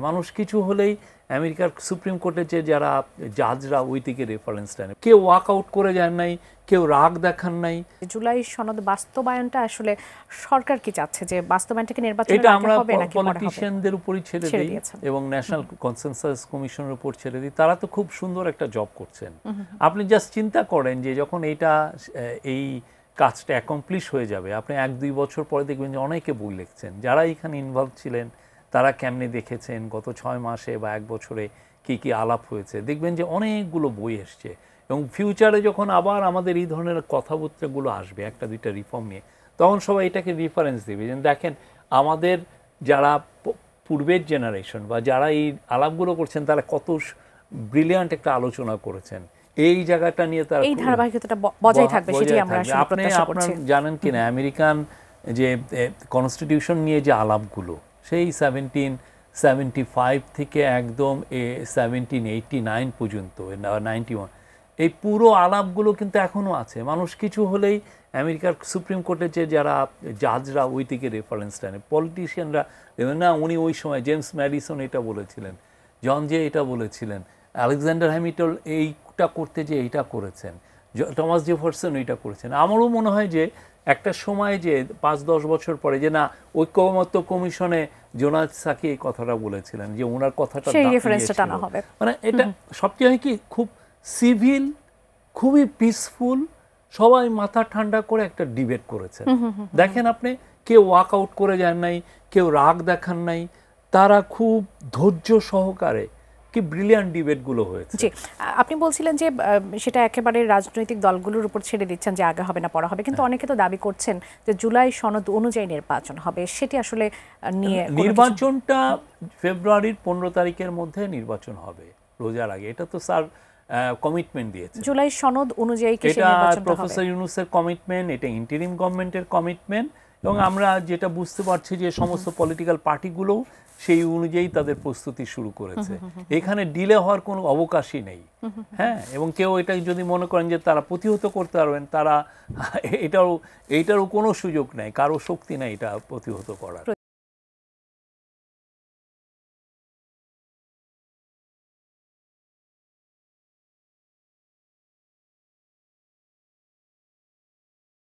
মানুষ কিছু হলেই আমেরিকার সুপ্রিম কোর্টে যে যারা জাজরা ওই দিকে রেফারেন্স দেন, কেউ ওয়াক আউট করে যান নাই, কেউ রাগ দেখান নাই। জুলাই সনদ বাস্তবায়নটা আসলে সরকার কি চাচ্ছে, যে বাস্তবায়নটাকে নির্বাচনের এটা আগে আমরা হবে নাকি পরে হবে? পলিটিশিয়ানদের উপরই ছেড়ে দিই এবং ন্যাশনাল কনসেনসাস কমিশনের উপর ছেড়ে দিই। তারা তো খুব সুন্দর একটা জব করছেন। আপনি জাস্ট চিন্তা করেন যে যখন এই কাজটা অ্যাকমপ্লিশ হয়ে যাবে, আপনি 1-2 বছর পরে দেখবেন যে অনেকে বই লিখছেন, যারা এখানে ইনভলভ ছিলেন তারা কেমনে দেখেছেন গত 6 মাসে বা 1 বছরে কি কি আলাপ হয়েছে, দেখবেন যে অনেকগুলো বই এসছে। এবং ফিউচারে যখন আবার আমাদের এই ধরনের কথাবার্তাগুলো আসবে 1-2টা রিফর্ম নিয়ে, তখন সবাই এটাকে রেফারেন্স দেবে যে দেখেন আমাদের যারা পূর্বের জেনারেশন বা যারা এই আলাপগুলো করছেন তারা কত ব্রিলিয়ান্ট একটা আলোচনা করেছেন। এই জায়গাটা নিয়ে তারা এই ধারাবাহিকতা বজায় থাকবে, সেটি আমরা আসলে প্রত্যাশা করছি। আপনি জানেন কিনা আমেরিকান যে কনস্টিটিউশন নিয়ে যে আলাপগুলো সেই 1775 থেকে একদম 1789 পর্যন্ত 91, এই পুরো আলাপগুলো কিন্তু এখনো আছে। মানুষ কিছু হলেই আমেরিকার সুপ্রিম কোর্টে যে যারা জাজরা ওই দিকে রেফারেন্স দেন, পলিটিশিয়ানরা না উনি ওই সময় জেমস ম্যাডিসন এটা বলেছিলেন, জন জে এটা বলেছিলেন, আলেকজান্ডার হ্যামিল্টন এইটা করতে যে এইটা করেছেন, টমাস জেফারসন এইটা করেছেন। আমারও মনে হয় যে একটা সময় যে 5-10 বছর পরে যে না ঐক্যমত্য কমিশনে জোনাস সাকি এই কথাটা বলেছিলেন যে ওনার কথাটা মানে এটা সবচেয়ে হয় কি খুব সিভিল, খুবই পিসফুল, সবাই মাথা ঠান্ডা করে একটা ডিবেট করেছেন। দেখেন আপনি, কেউ ওয়াক আউট করে যান নাই, কেউ রাগ দেখান নাই, তারা খুব ধৈর্য সহকারে কি ব্রিলিয়ান্ট ডিবেটগুলো হয়েছে। জি, আপনি বলছিলেন যে সেটা একেবারে রাজনৈতিক দলগুলোর উপর ছেড়ে দিচ্ছেন যে আগে হবে না পরে হবে, কিন্তু অনেকে তো দাবি করছেন যে জুলাই সনদ অনুযায়ী নির্বাচন হবে, সেটি আসলে নিয়ে নির্বাচনটা ফেব্রুয়ারির 15 তারিখের মধ্যে নির্বাচন হবে, রোজার আগে। এটা তো স্যার কমিটমেন্ট দিয়েছে। জুলাই সনদ অনুযায়ী কি এটা প্রফেসর ইউনূসের কমিটমেন্ট, এটা ইন্টারিম গভর্নমেন্টের কমিটমেন্ট, এবং আমরা যেটা বুঝতে পারছি যে সমস্ত পলিটিক্যাল পার্টিগুলো সেই অনুযায়ী তাদের প্রস্তুতি শুরু করেছে। এখানে ডিলে হওয়ার কোনো অবকাশই নেই। হ্যাঁ, এবং কেউ এটা যদি মনে করেন যে তারা প্রতিহত করতে পারবেন, তারা এইটারও কোনো সুযোগ নেই, কারো শক্তি নেই এটা প্রতিহত করার।